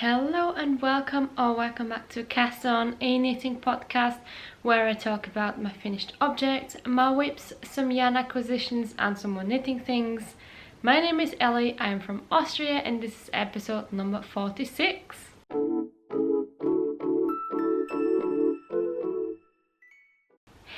Hello and welcome back to Cast On, a knitting podcast where I talk about my finished objects, my whips, some yarn acquisitions and some more knitting things. My name is Ellie, I am from Austria and this is episode number 46.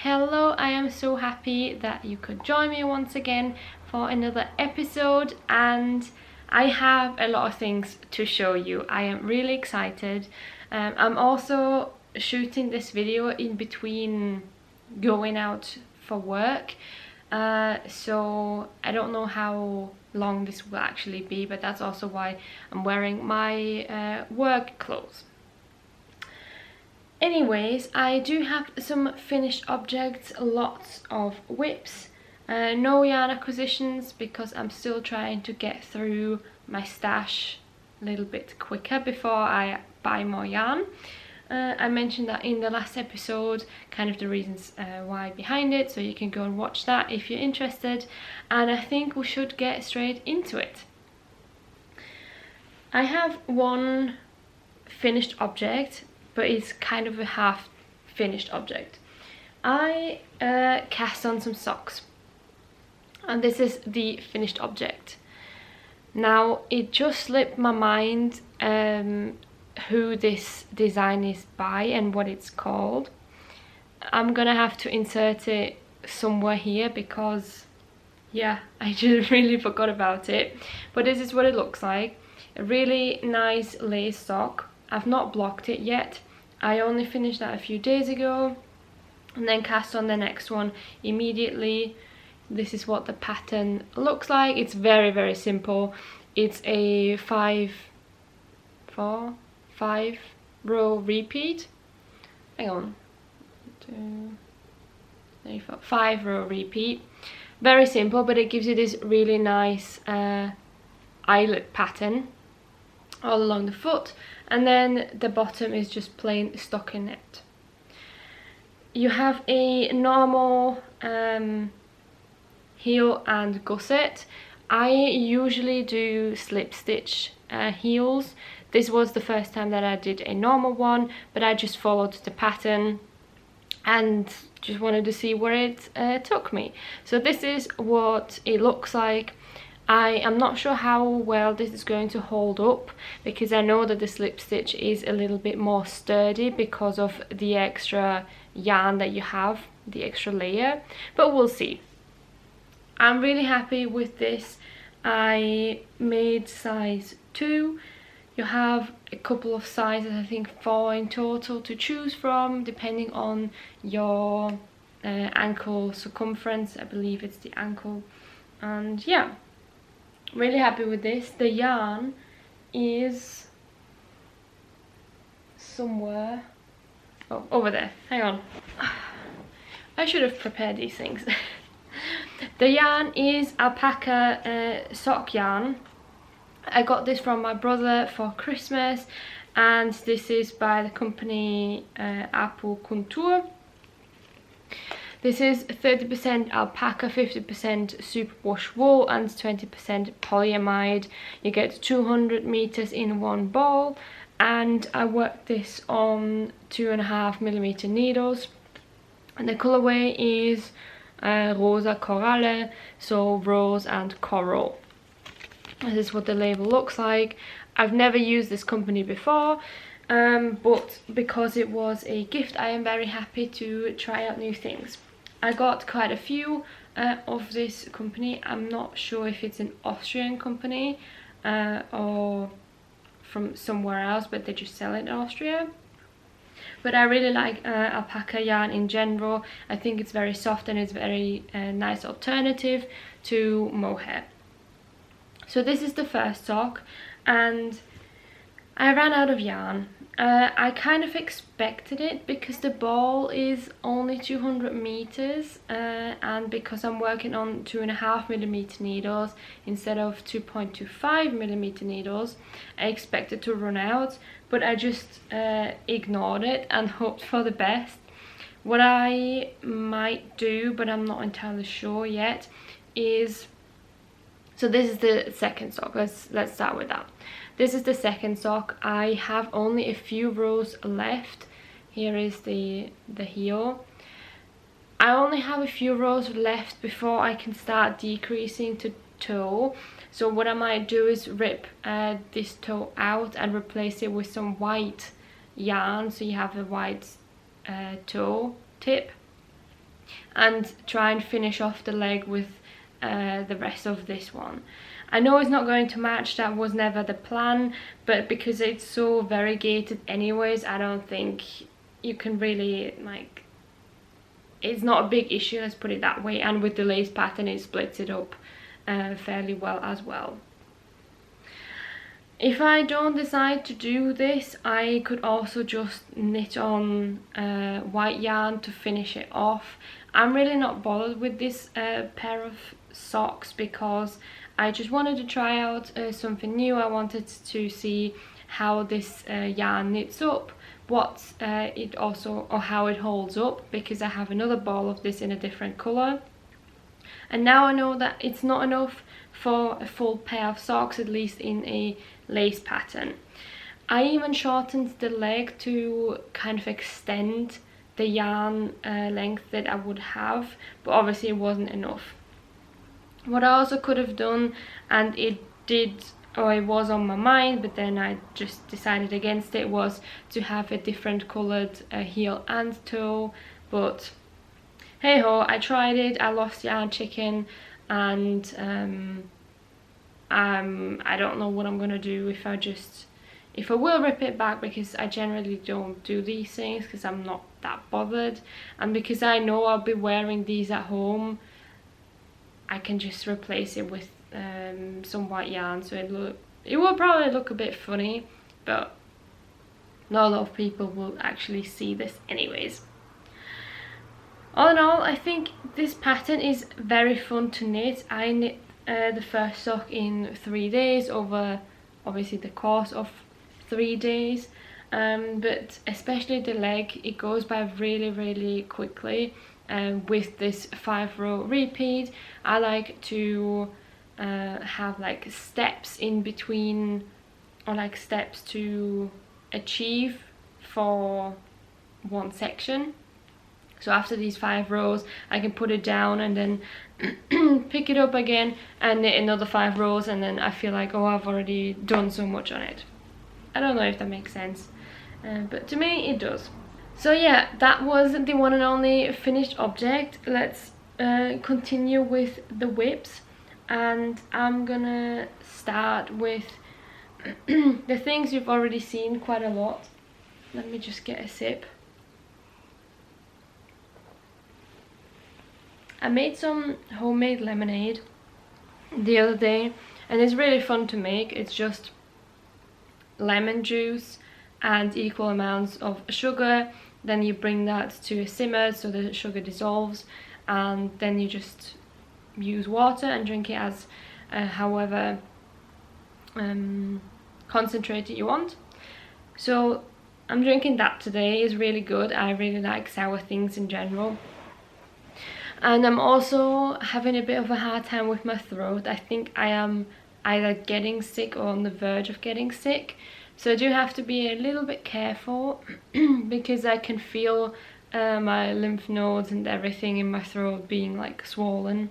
Hello, I am so happy that you could join me once again for another episode, and I have a lot of things to show you. I am really excited. I'm also shooting this video in between going out for work, so I don't know how long this will actually be, but that's also why I'm wearing my work clothes. Anyways, I do have some finished objects, lots of whips. No yarn acquisitions because I'm still trying to get through my stash a little bit quicker before I buy more yarn. I mentioned that in the last episode, kind of the reasons why behind it, so you can go and watch that if you're interested. And I think we should get straight into it. I have one finished object, but it's kind of a half finished object. I cast on some socks. And this is the finished object. Now, it just slipped my mind who this design is by and what it's called. I'm gonna have to insert it somewhere here because, yeah, I just really forgot about it. But this is what it looks like. A really nice lace sock. I've not blocked it yet. I only finished that a few days ago and then cast on the next one immediately. This is what the pattern looks like. It's very, very simple. It's a 5 row repeat. Hang on. 2, 3, 4, 5 row repeat. Very simple, but it gives you this really nice eyelet pattern all along the foot. And then the bottom is just plain stockinette. You have a normal heel and gusset. I usually do slip stitch heels. This was the first time that I did a normal one, but I just followed the pattern and just wanted to see where it took me. So this is what it looks like. I am not sure how well this is going to hold up because I know that the slip stitch is a little bit more sturdy because of the extra yarn that you have, the extra layer, but we'll see. I'm really happy with this. I made size 2. You have a couple of sizes, I think 4 in total to choose from, depending on your ankle circumference. I believe it's the ankle. And yeah, really happy with this. The yarn is somewhere, oh, over there. Hang on. I should have prepared these things. The yarn is Alpaka sock yarn. I got this from my brother for Christmas, and this is by the company Kuntur. This is 30% alpaca, 50% superwash wool and 20% polyamide. You get 200 meters in one ball, and I worked this on 2.5mm needles. And the colorway is Rosa, Koralle, so rose and coral. This is what the label looks like. I've never used this company before, but because it was a gift, I am very happy to try out new things. I got quite a few of this company. I'm not sure if it's an Austrian company or from somewhere else, but they just sell it in Austria. But I really like alpaca yarn in general. I think it's very soft and it's very nice alternative to mohair. So this is the first sock, and I ran out of yarn. I kind of expected it because the ball is only 200 meters and because I'm working on 2.5mm needles instead of 2.25mm needles, I expected to run out, but I just ignored it and hoped for the best. What I might do, but I'm not entirely sure yet, is, so this is the second sock. Let's start with that. This is the second sock. I have only a few rows left. Here is the heel. I only have a few rows left before I can start decreasing to toe. So what I might do is rip this toe out and replace it with some white yarn, so you have a white toe tip, and try and finish off the leg with the rest of this one. I know it's not going to match, that was never the plan, but because it's so variegated anyways, I don't think you can really, like, it's not a big issue, let's put it that way. And with the lace pattern, it splits it up fairly well as well. If I don't decide to do this, I could also just knit on white yarn to finish it off. I'm really not bothered with this pair of socks because I just wanted to try out something new. I wanted to see how this yarn knits up, what it also, or how it holds up, because I have another ball of this in a different colour. And now I know that it's not enough for a full pair of socks, at least in a lace pattern. I even shortened the leg to kind of extend the yarn length that I would have, but obviously it wasn't enough. What I also could have done, and it did, or it was on my mind, but then I just decided against it, was to have a different coloured heel and toe. But hey ho, I tried it, I lost yarn chicken, and I don't know what I'm gonna do, if I will rip it back, because I generally don't do these things because I'm not that bothered, and because I know I'll be wearing these at home, I can just replace it with some white yarn, so it will probably look a bit funny, but not a lot of people will actually see this anyways. All in all, I think this pattern is very fun to knit. I knit the first sock in 3 days, over obviously the course of 3 days, but especially the leg, it goes by really quickly. With this 5-row repeat, I like to have like steps in between, or like steps to achieve for one section. So after these 5 rows, I can put it down and then pick it up again and knit another 5 rows, and then I feel like, oh, I've already done so much on it. I don't know if that makes sense, but to me it does. So yeah, that was the one and only finished object. Let's continue with the whips, and I'm gonna start with the things you've already seen quite a lot. Let me just get a sip. I made some homemade lemonade the other day, and it's really fun to make. It's just lemon juice and equal amounts of sugar. Then you bring that to a simmer so the sugar dissolves, and then you just use water and drink it as however concentrated you want. So I'm drinking that today. It's really good. I really like sour things in general. And I'm also having a bit of a hard time with my throat. I think I am either getting sick or on the verge of getting sick. So I do have to be a little bit careful because I can feel my lymph nodes and everything in my throat being like swollen.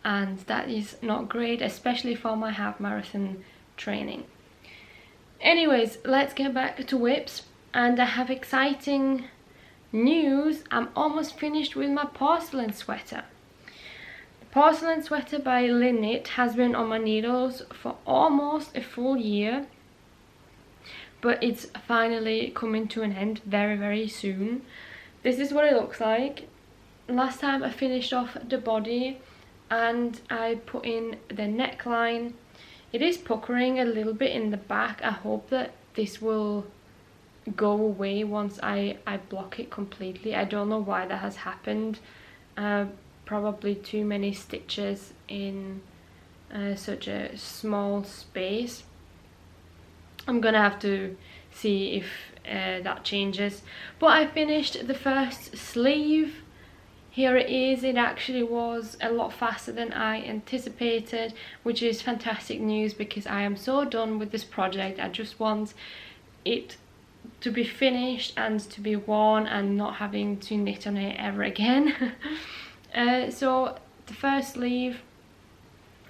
And that is not great, especially for my half marathon training. Anyways, let's get back to whips. And I have exciting news. I'm almost finished with my porcelain sweater. The porcelain sweater by Lene has been on my needles for almost a full year. But it's finally coming to an end very soon. This is what it looks like. Last time I finished off the body and I put in the neckline. It is puckering a little bit in the back. I hope that this will go away once I block it completely. I don't know why that has happened. Probably too many stitches in such a small space. I'm gonna have to see if that changes. But I finished the first sleeve. here it is. It actually was a lot faster than I anticipated, which is fantastic news because I am so done with this project. I just want it to be finished and to be worn and not having to knit on it ever again. So the first sleeve,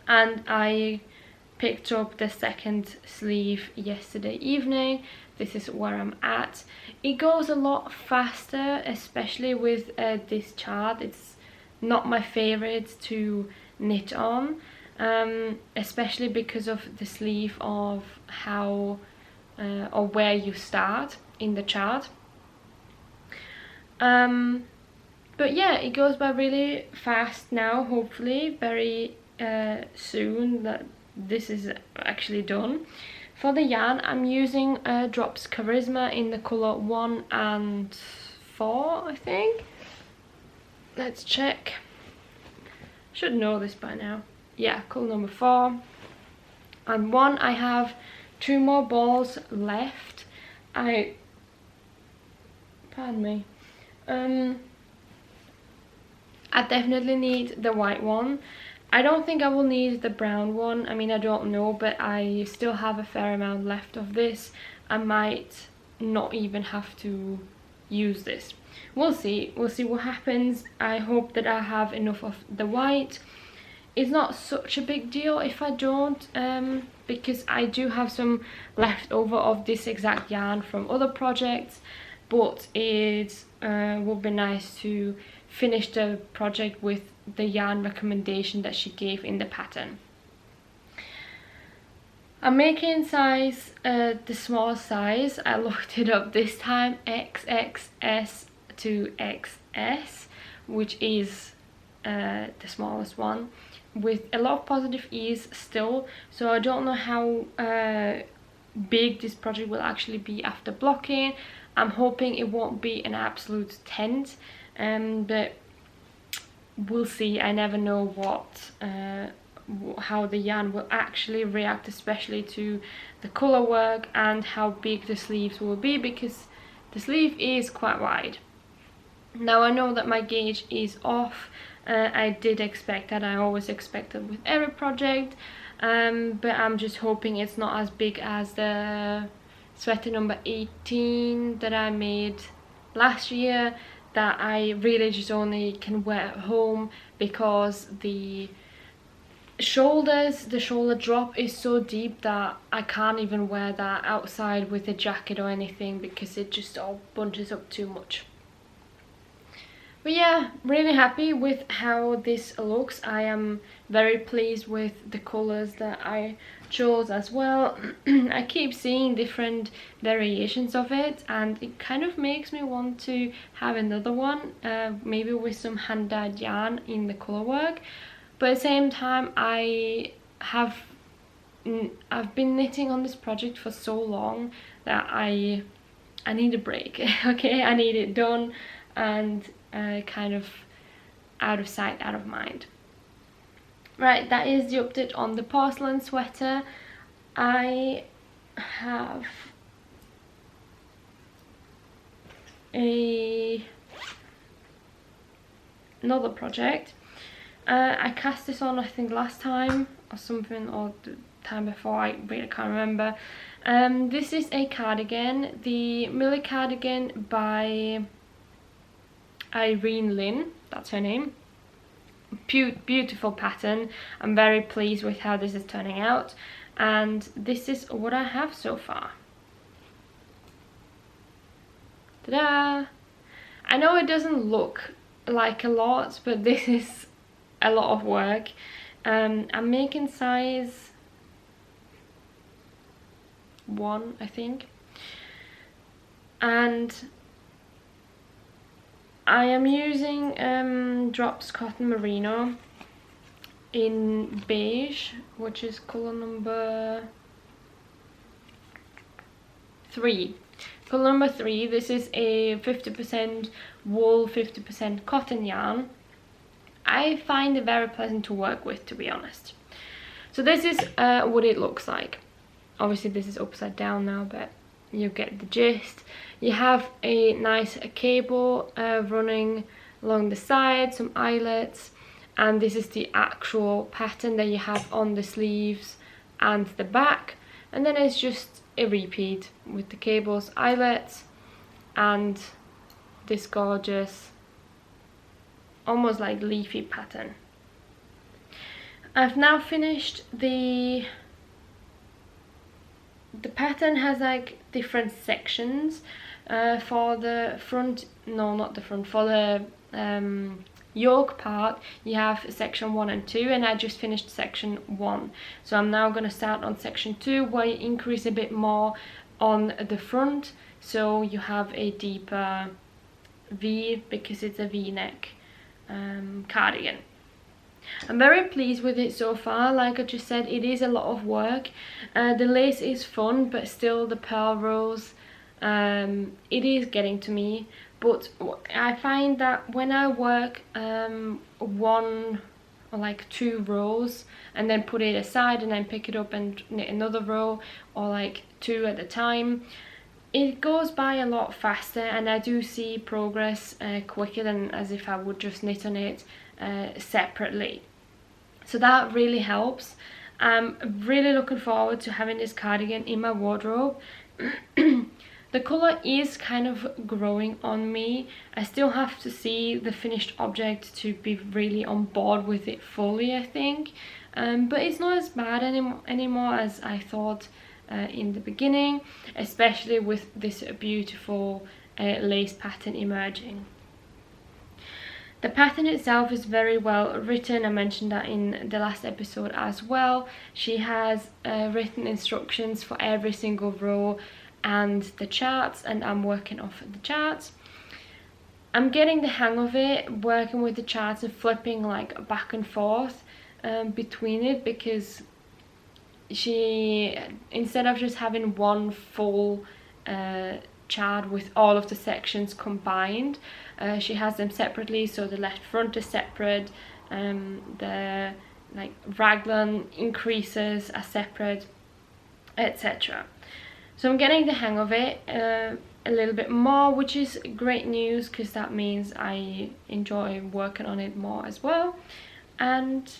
and I picked up the second sleeve yesterday evening. This is where I'm at. It goes a lot faster, especially with this chart. It's not my favorite to knit on, especially because of the sleeve of how or where you start in the chart. But yeah, it goes by really fast now. Hopefully very soon that this is actually done. For the yarn, I'm using Drops Karisma in the colour 1 and 4, I think. Let's check. Should know this by now. Yeah, colour number 4. And 1, I have 2 more balls left. Pardon me. I definitely need the white one. I don't think I will need the brown one. I mean, I don't know, but I still have a fair amount left of this. I might not even have to use this. We'll see. We'll see what happens. I hope that I have enough of the white. It's not such a big deal if I don't, because I do have some left over of this exact yarn from other projects, but it would be nice to finish the project with the yarn recommendation that she gave in the pattern. I'm making size the small size. I looked it up this time, XXS to XS, which is the smallest one, with a lot of positive ease still. So I don't know how big this project will actually be after blocking. I'm hoping it won't be an absolute tent, but we'll see. I never know what how the yarn will actually react, especially to the color work and how big the sleeves will be, because the sleeve is quite wide. Now I know that my gauge is off. I did expect that. I always expected with every project, but I'm just hoping it's not as big as the sweater number 18 that I made last year, that I really just only can wear at home because the shoulder drop is so deep that I can't even wear that outside with a jacket or anything, because it just all bunches up too much. But yeah, really happy with how this looks. I am very pleased with the colors that I chose as well. I keep seeing different variations of it, and it kind of makes me want to have another one, maybe with some hand-dyed yarn in the color work. But at the same time, I've been knitting on this project for so long that I need a break. Okay, I need it done and kind of out of sight, out of mind. Right, that is the update on the porcelain sweater. I have another project. I cast this on, I think, last time or something, or the time before, I really can't remember. This is a cardigan, the Millie cardigan by Irene, that's her name. Beautiful pattern. I'm very pleased with how this is turning out, and this is what I have so far. Ta-da! I know it doesn't look like a lot, but this is a lot of work. I'm making size 1, I think, and I am using Drops Cotton Merino in beige, which is color number 3. Color number 3. This is a 50% wool, 50% cotton yarn. I find it very pleasant to work with, to be honest. So this is what it looks like. Obviously this is upside down now, but you get the gist. You have a nice cable running along the side, some eyelets, and this is the actual pattern that you have on the sleeves and the back. And then it's just a repeat with the cables, eyelets, and this gorgeous, almost like leafy pattern. I've now finished the pattern. Has like different sections. For the front, no, not the front, for the yoke part, you have section 1 and 2, and I just finished section 1. So I'm now going to start on section 2, where you increase a bit more on the front, so you have a deeper V, because it's a V-neck cardigan. I'm very pleased with it so far. Like I just said, it is a lot of work. The lace is fun, but still the pearl rows, it is getting to me. But I find that when I work 1 or like 2 rows and then put it aside and then pick it up and knit another row, or like 2 at a time, it goes by a lot faster, and I do see progress quicker than as if I would just knit on it separately. So that really helps. I'm really looking forward to having this cardigan in my wardrobe. The colour is kind of growing on me. I still have to see the finished object to be really on board with it fully, I think. But it's not as bad anymore as I thought in the beginning, especially with this beautiful lace pattern emerging. The pattern itself is very well written. I mentioned that in the last episode as well. She has written instructions for every single row and the charts, and I'm working off the charts. I'm getting the hang of it, working with the charts and flipping like back and forth between it, because she, instead of just having one full chart with all of the sections combined, she has them separately. So the left front is separate, the like raglan increases are separate, etc. So I'm getting the hang of it a little bit more, which is great news, because that means I enjoy working on it more as well. And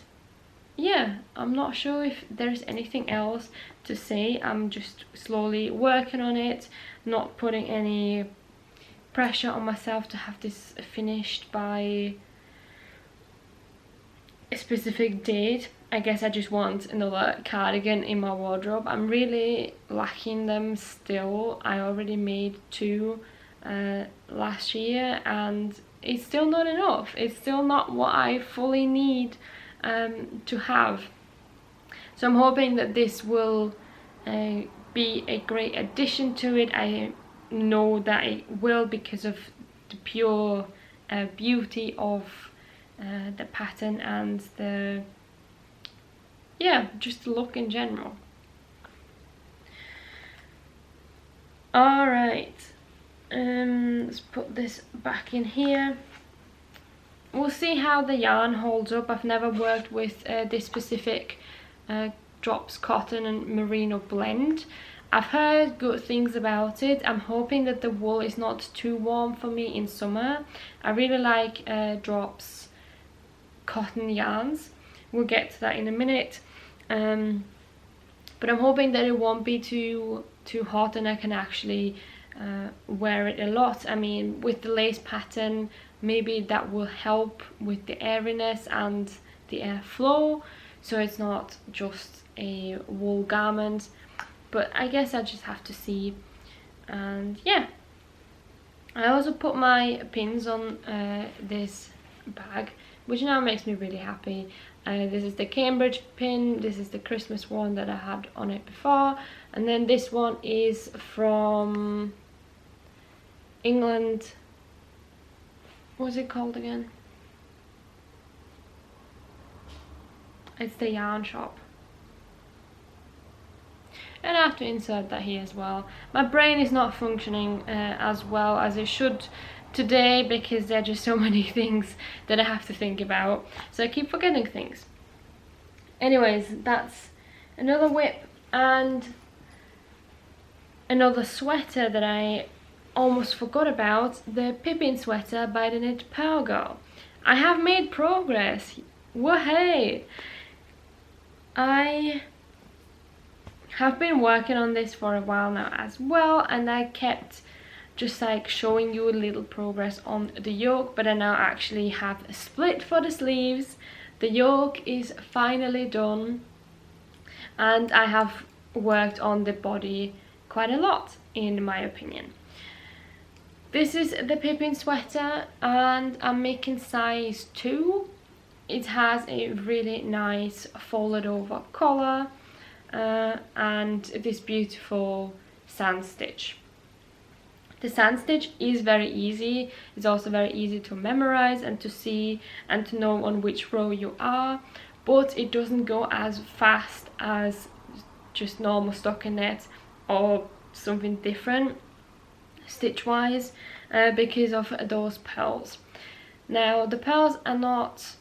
yeah, I'm not sure if there's anything else to say. I'm just slowly working on it, not putting any pressure on myself to have this finished by a specific date. I guess I just want another cardigan in my wardrobe. I'm really lacking them still. I already made 2 last year, and it's still not enough. It's still not what I fully need to have. So I'm hoping that this will be a great addition to it. I know that it will, because of the pure beauty of the pattern and the, yeah, just the look in general. Alright, let's put this back in here. We'll see how the yarn holds up. I've never worked with this specific drops cotton and merino blend. I've heard good things about it. I'm hoping that the wool is not too warm for me in summer. I really like drops cotton yarns. We'll get to that in a minute. But I'm hoping that it won't be too hot, and I can actually wear it a lot. I mean, with the lace pattern, maybe that will help with the airiness and the airflow, so it's not just a wool garment. But I guess I just have to see. And yeah, I also put my pins on this bag, which now makes me really happy. This is the Cambridge pin, this is the Christmas one that I had on it before, and then this one is from England. What's it called again? It's the yarn shop. And I have to insert that here as well. My brain is not functioning as well as it should today, because there are just so many things that I have to think about, so I keep forgetting things. Anyways, that's another whip and another sweater that I almost forgot about the Pippin sweater by the Knit Purl Girl. I have made progress. Whoa-hey! I have been working on this for a while now as well, and I kept just like showing you a little progress on the yoke, but I now actually have a split for the sleeves. The yoke is finally done, and I have worked on the body quite a lot in my opinion. This is the Pippin sweater, and I'm making size 2. It has a really nice folded over collar and this beautiful sand stitch. The sand stitch is very easy. It's also very easy to memorize and to see and to know on which row you are, but it doesn't go as fast as just normal stockinette or something different stitch wise because of those pearls. Now the pearls are not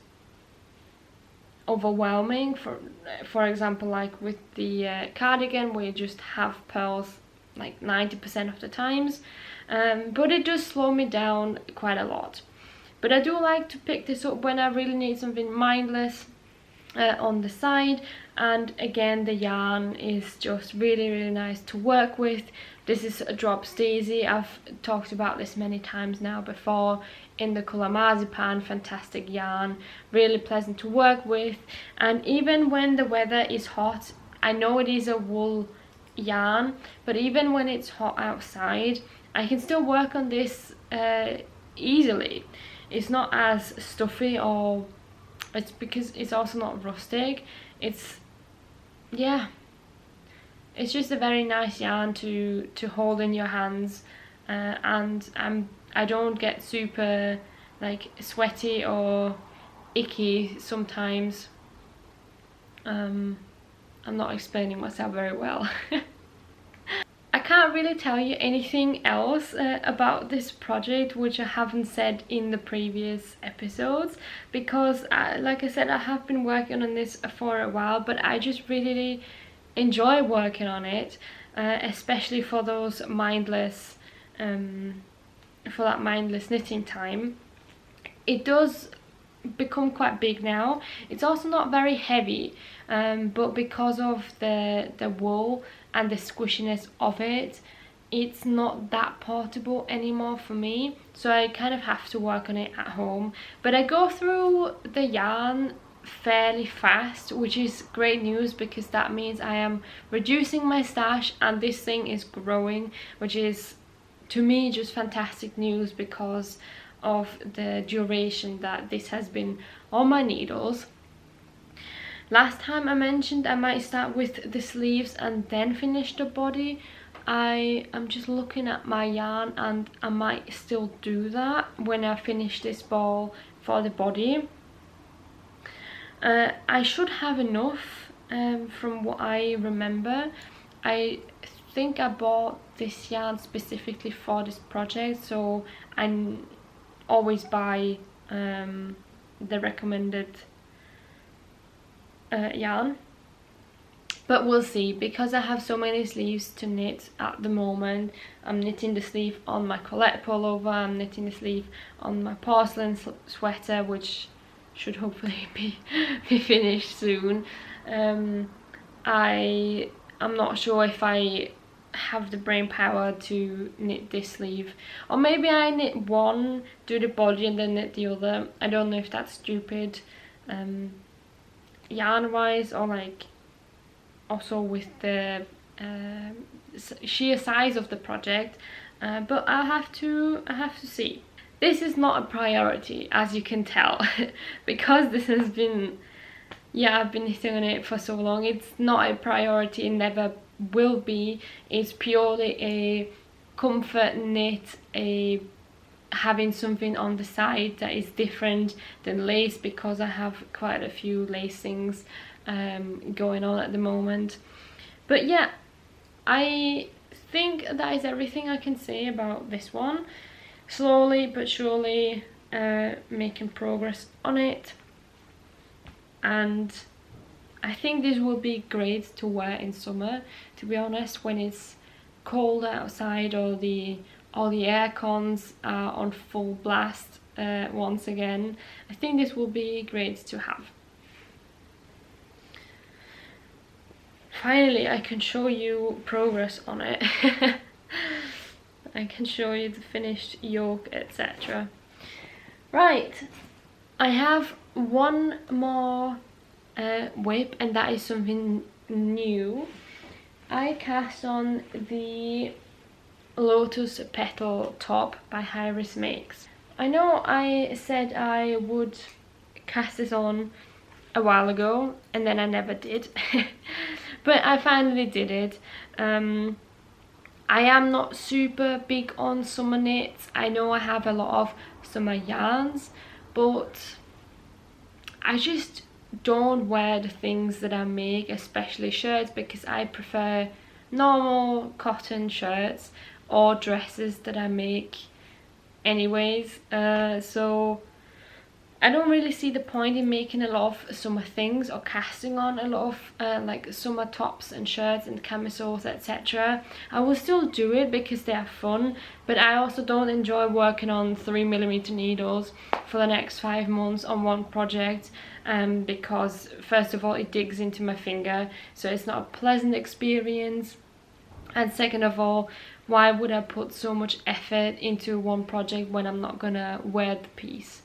overwhelming, for example like with the cardigan where you just have pearls like 90% of the times, but it does slow me down quite a lot. But I do like to pick this up when I really need something mindless on the side, and again the yarn is just really nice to work with. This is a Drops Daisy. I've talked about this many times now before, in the colour Marzipan. Fantastic yarn, really pleasant to work with, and even when the weather is hot, I know it is a wool yarn, but even when it's hot outside I can still work on this easily. It's not as stuffy, or it's because it's also not rustic. It's, yeah, it's just a very nice yarn to hold in your hands, and I don't get super like sweaty or icky sometimes. I'm not explaining myself very well. I can't really tell you anything else about this project which I haven't said in the previous episodes, because like I said, I have been working on this for a while, but I just really enjoy working on it, especially for those mindless for that mindless knitting time. It does become quite big now. It's also not very heavy, but because of the wool and the squishiness of it, it's not that portable anymore for me, so I kind of have to work on it at home. But I go through the yarn fairly fast, which is great news, because that means I am reducing my stash and this thing is growing, which is to me just fantastic news because of the duration that this has been on my needles. Last time I mentioned I might start with the sleeves and then finish the body. I am just looking at my yarn and I might still do that when I finish this ball for the body. I should have enough from what I remember. I think I bought this yarn specifically for this project, so I always buy the recommended yarn, but we'll see, because I have so many sleeves to knit at the moment. I'm knitting the sleeve on my Koralle pullover, I'm knitting the sleeve on my Porcelain sweater, which should hopefully be finished soon. I'm not sure if I have the brain power to knit this sleeve, or maybe I knit one, do the body and then knit the other. I don't know if that's stupid yarn wise, or like also with the sheer size of the project, but I have to see. This is not a priority, as you can tell, because this has been, yeah, I've been knitting on it for so long. It's not a priority, it never will be. It's purely a comfort knit, a having something on the side that is different than lace, because I have quite a few lace things going on at the moment. But yeah, I think that is everything I can say about this one. Slowly but surely making progress on it, and I think this will be great to wear in summer, to be honest, when it's cold outside or the All the air cons are on full blast once again. I think this will be great to have. Finally, I can show you progress on it. I can show you the finished yoke, etc. Right, I have one more whip, and that is something new. I cast on the Lotus Petal top by Hiris Makes. I know I said I would cast this on a while ago and then I never did. But I finally did it. I am not super big on summer knits. I know I have a lot of summer yarns, but I just don't wear the things that I make, especially shirts, because I prefer normal cotton shirts or dresses that I make anyways. So I don't really see the point in making a lot of summer things or casting on a lot of like summer tops and shirts and camisoles, etc. I will still do it because they are fun, but I also don't enjoy working on 3mm needles for the next 5 months on one project, because first of all it digs into my finger, so it's not a pleasant experience, and second of all, why would I put so much effort into one project when I'm not gonna wear the piece?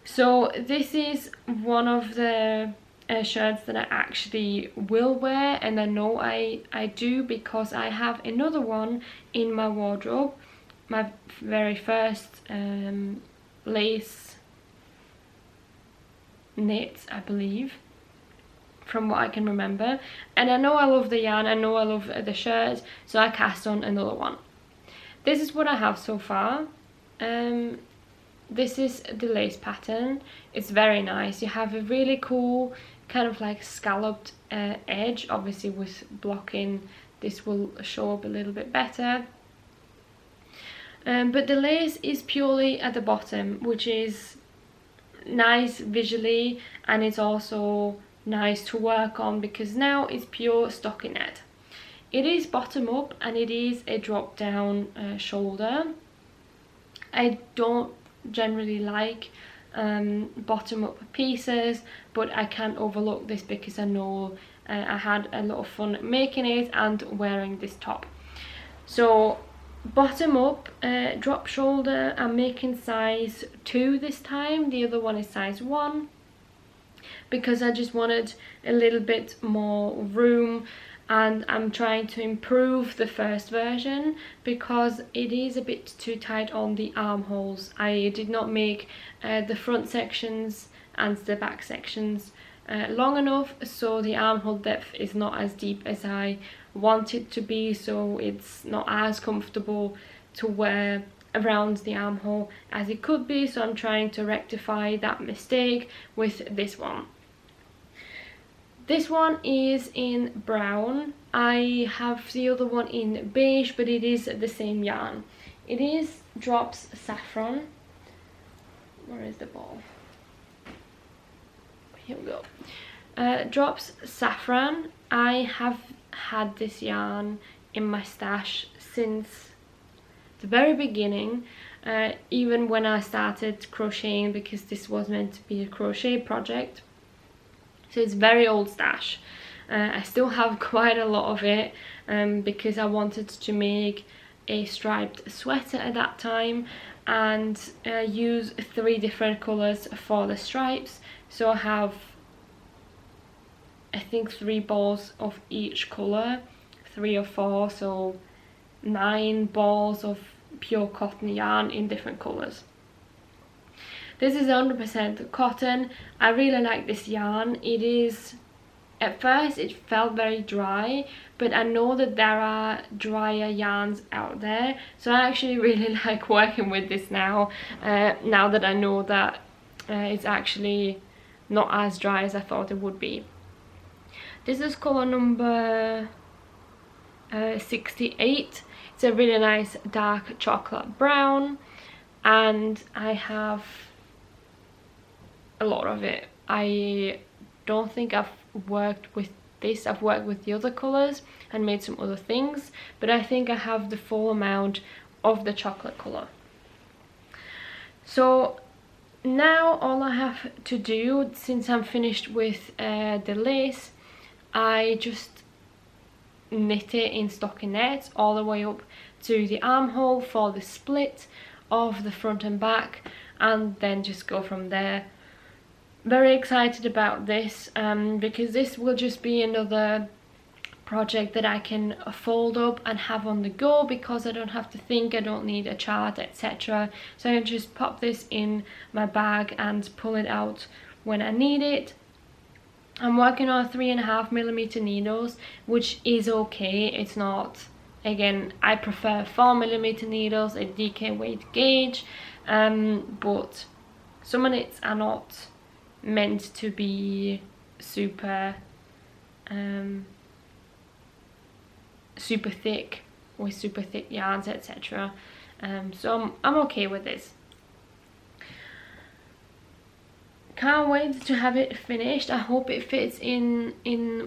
So this is one of the shirts that I actually will wear, and I know I do because I have another one in my wardrobe, my very first lace knit, I believe, from what I can remember. And I know I love the yarn, I know I love the shirt, so I cast on another one. This is what I have so far. This is the lace pattern. It's very nice. You have a really cool kind of like scalloped edge. Obviously with blocking this will show up a little bit better. But the lace is purely at the bottom, which is nice visually, and it's also nice to work on because now it's pure stockinette. It is bottom up and it is a drop down shoulder. I don't generally like bottom up pieces, but I can't overlook this because I know I had a lot of fun making it and wearing this top. So bottom up, drop shoulder, I'm making size 2 this time. The other one is size 1 because I just wanted a little bit more room, and I'm trying to improve the first version because it is a bit too tight on the armholes. I did not make the front sections and the back sections long enough, so the armhole depth is not as deep as I want it to be, so it's not as comfortable to wear around the armhole as it could be. So I'm trying to rectify that mistake with this one. This one is in brown. I have the other one in beige, but it is the same yarn. It is Drops Safran. Where is the ball? Here we go. Drops Safran. I have had this yarn in my stash since the very beginning, even when I started crocheting, because this was meant to be a crochet project. So it's very old stash. I still have quite a lot of it because I wanted to make a striped sweater at that time and use 3 different colours for the stripes. So I have, I think, 3 balls of each colour, 3 or 4, so 9 balls of pure cotton yarn in different colours. This is 100% cotton. I really like this yarn. It is, at first it felt very dry, but I know that there are drier yarns out there, so I actually really like working with this now, now that I know that it's actually not as dry as I thought it would be. This is colour number 68. It's a really nice dark chocolate brown, and I have a lot of it. I don't think I've worked with this. I've worked with the other colours and made some other things, but I think I have the full amount of the chocolate colour. So now all I have to do, since I'm finished with the lace, I just knit it in stockinette all the way up to the armhole for the split of the front and back, and then just go from there. Very excited about this because this will just be another project that I can fold up and have on the go, because I don't have to think, I don't need a chart, etc. So I can just pop this in my bag and pull it out when I need it. I'm working on 3.5mm needles, which is okay. It's not, again, I prefer 4mm needles, a DK weight gauge, but some of knits are not meant to be super super thick with super thick yarns, etc. So I'm okay with this. Can't wait to have it finished. I hope it fits in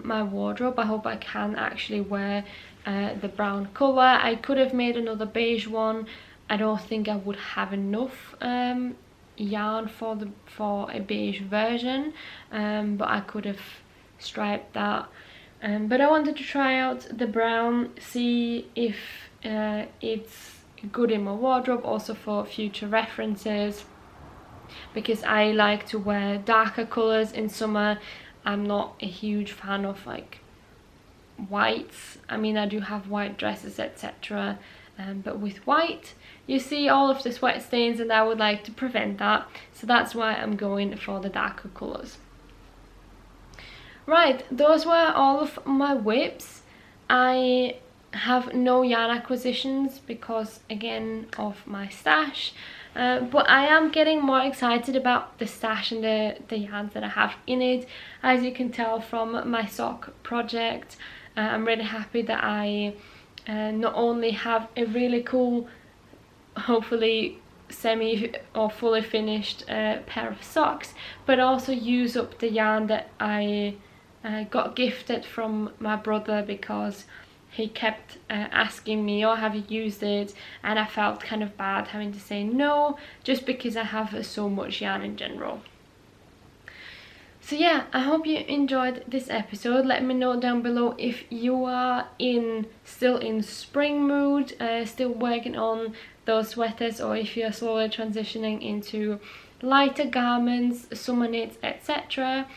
my wardrobe. I hope I can actually wear the brown colour. I could have made another beige one. I don't think I would have enough yarn for a beige version, but I could have striped that. But I wanted to try out the brown, see if it's good in my wardrobe, also for future references, because I like to wear darker colours in summer. I'm not a huge fan of like whites. I mean, I do have white dresses, etc. But with white you see all of the sweat stains, and I would like to prevent that, so that's why I'm going for the darker colours. Right, those were all of my whips. I have no yarn acquisitions because, again, of my stash, but I am getting more excited about the stash and the yarns that I have in it. As you can tell from my sock project, I'm really happy that I not only have a really cool, hopefully semi or fully finished pair of socks, but also use up the yarn that I got gifted from my brother, because he kept asking me, oh, have you used it? And I felt kind of bad having to say no, just because I have so much yarn in general. So yeah, I hope you enjoyed this episode. Let me know down below if you are still in spring mood, still working on those sweaters, or if you're slowly transitioning into lighter garments, summer knits, etc.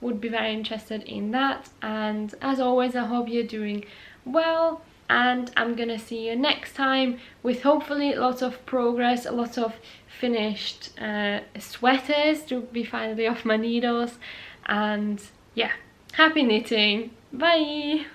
Would be very interested in that. And as always, I hope you're doing well, and I'm gonna see you next time with hopefully lots of progress, lots of finished sweaters to be finally off my needles. And yeah, happy knitting. Bye.